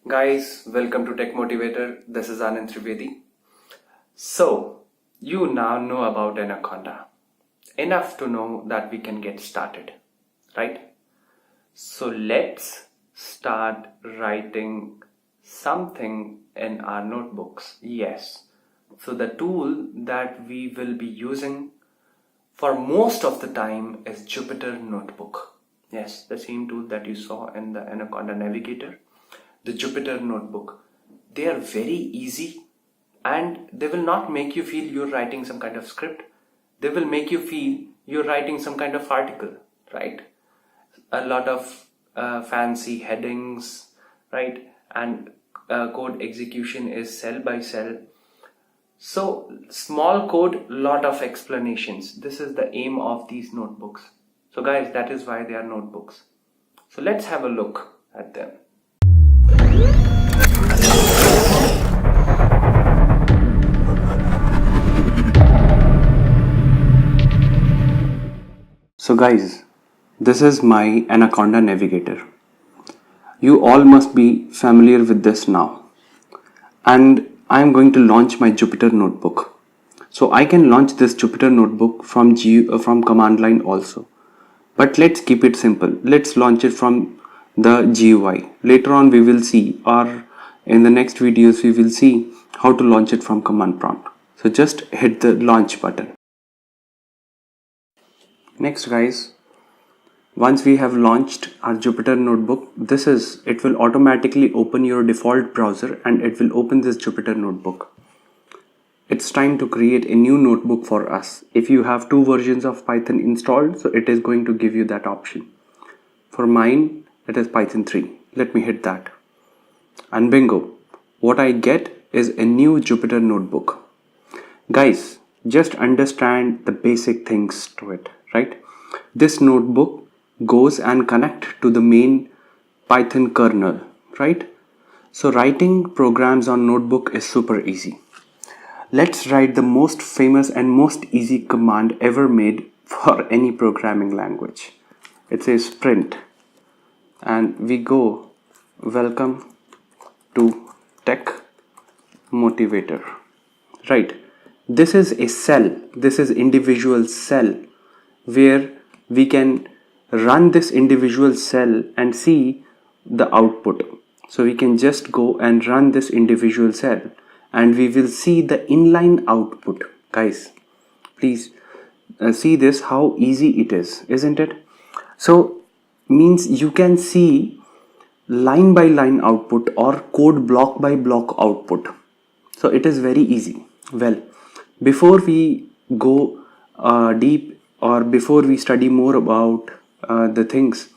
Guys, welcome to Tech Motivator. This is Anand Trivedi. So, you now know about Anaconda. Enough to know that we can get started, right? So, let's start writing something in our notebooks. Yes. So, the tool that we will be using for most of the time is Jupyter Notebook. Yes, the same tool that you saw in the Anaconda Navigator. The Jupyter Notebook. They are very easy and they will not make you feel you're writing some kind of script. They will make you feel you're writing some kind of article, right? A lot of fancy headings, right? And code execution is cell by cell. So small code, lot of explanations. This is the aim of these notebooks. So guys, that is why they are notebooks. So let's have a look at them. So guys, this is my Anaconda Navigator. You all must be familiar with this now. And I am going to launch my Jupyter Notebook. So I can launch this Jupyter Notebook from command line also. But let's keep it simple. Let's launch it from the GUI. Later on we will see, or in the next videos we will see how to launch it from command prompt. So just hit the launch button. Next guys, once we have launched our Jupyter Notebook, it will automatically open your default browser and it will open this Jupyter Notebook. It's time to create a new notebook for us. If you have 2 versions of Python installed, so it is going to give you that option. For mine, it is Python 3. Let me hit that. And bingo, what I get is a new Jupyter Notebook. Guys, just understand the basic things to it, right? This notebook goes and connect to the main Python kernel, right? So writing programs on notebook is super easy. Let's write the most famous and most easy command ever made for any programming language. It says print and we go welcome to Tech Motivator, right? This is a cell, this is individual cell where we can run this individual cell and see the output. So we can just go and run this individual cell and we will see the inline output. Guys, please see this, how easy it is, isn't it? So means you can see line by line output or code block by block output. So it is very easy. Well, before we go deep or before we study more about the things,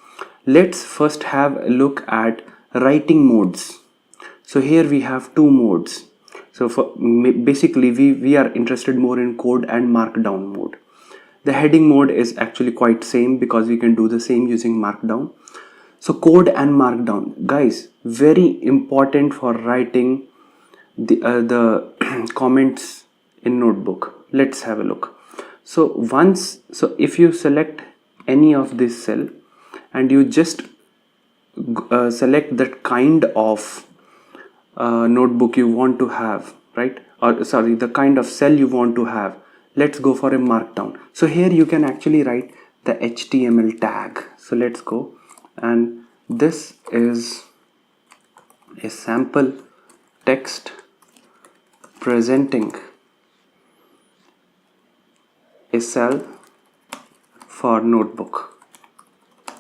let's first have a look at writing modes. So here we have 2 modes. So basically we are interested more in code and markdown mode. The heading mode is actually quite same because we can do the same using markdown. So code and markdown, guys, very important for writing the comments in notebook. Let's have a look. So if you select any of this cell and you just select that kind of notebook you want to have, right? Or sorry, the kind of cell you want to have. Let's go for a markdown. So here you can actually write the HTML tag. So let's go, and this is a sample text presenting a cell for notebook,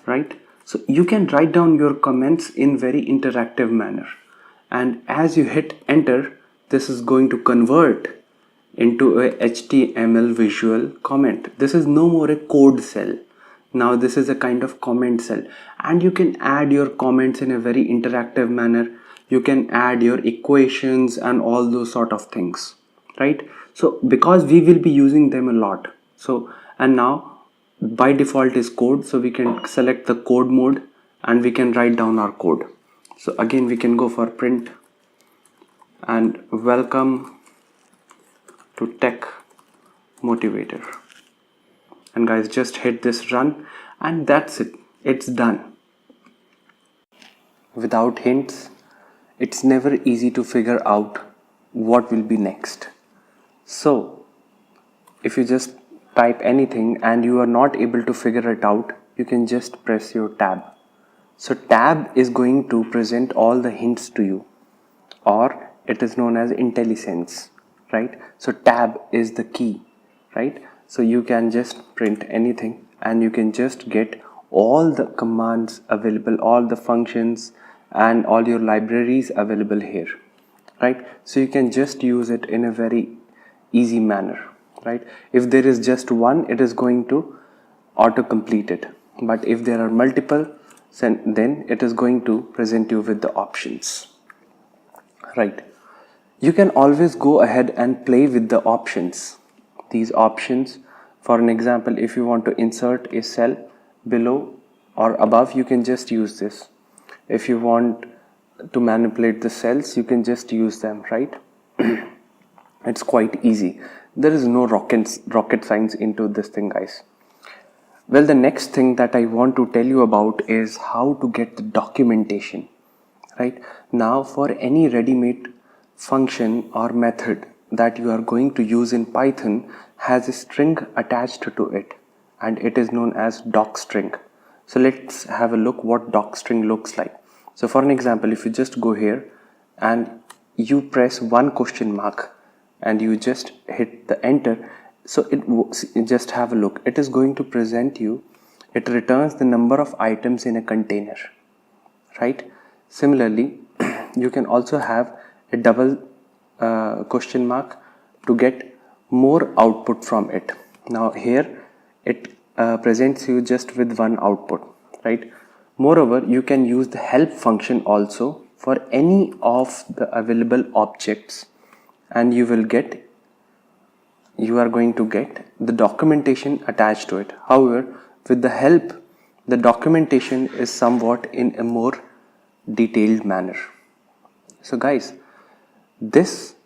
right? So you can write down your comments in very interactive manner, and as you hit enter, this is going to convert into a HTML visual comment. This is no more a code cell. Now this is a kind of comment cell, and you can add your comments in a very interactive manner. You can add your equations and all those sort of things, right? So because we will be using them a lot. So, and now by default is code, so we can select the code mode and we can write down our code. So again we can go for print and welcome to Tech Motivator, and guys, just hit this run and that's it, it's done. Without hints, it's never easy to figure out what will be next. So if you just type anything and you are not able to figure it out, you can just press your tab. So tab is going to present all the hints to you, or it is known as IntelliSense, right? So tab is the key, right? So you can just print anything and you can just get all the commands available, all the functions and all your libraries available here, right? So you can just use it in a very easy manner, right? If there is just one, it is going to auto complete it, but if there are multiple, then it is going to present you with the options, right? You can always go ahead and play with the options. These options, for an example, if you want to insert a cell below or above, you can just use this. If you want to manipulate the cells, you can just use them, right? It's quite easy. There is no rocket science into this thing, guys. Well, the next thing that I want to tell you about is how to get the documentation, right? Now, for any ready-made function or method that you are going to use in Python has a string attached to it, and it is known as docstring. So let's have a look what docstring looks like. So for an example, if you just go here and you press one question mark and you just hit the enter, so just have a look, it is going to present you, it returns the number of items in a container, right? Similarly, you can also have a double question mark to get more output from it. Now here it presents you just with one output, right? Moreover, you can use the help function also for any of the available objects, and you are going to get the documentation attached to it. However, with the help, the documentation is somewhat in a more detailed manner. So guys, this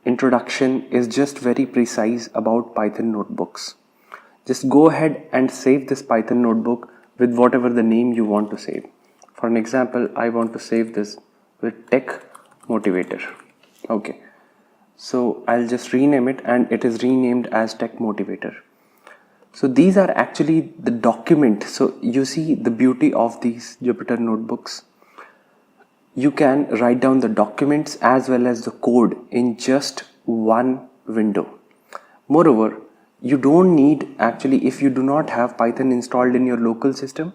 introduction is just very precise about Python notebooks. Just go ahead and save this Python notebook with whatever the name you want to save. For an example, I want to save this with Tech Motivator. Okay, so I'll just rename it, and it is renamed as Tech Motivator. So these are actually the document. So you see the beauty of these Jupyter notebooks. You can write down the documents as well as the code in just one window. Moreover, you don't need, actually, if you do not have Python installed in your local system,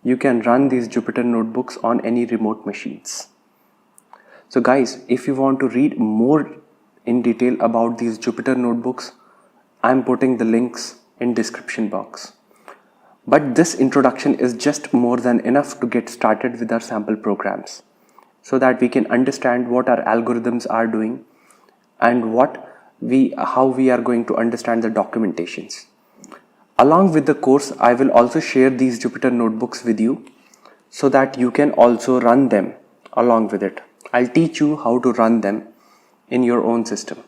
you can run these Jupyter notebooks on any remote machines. So guys, if you want to read more in detail about these Jupyter notebooks, I'm putting the links in description box. But this introduction is just more than enough to get started with our sample programs, so that we can understand what our algorithms are doing and how we are going to understand the documentations. Along with the course, I will also share these Jupyter notebooks with you so that you can also run them along with it. I'll teach you how to run them in your own system.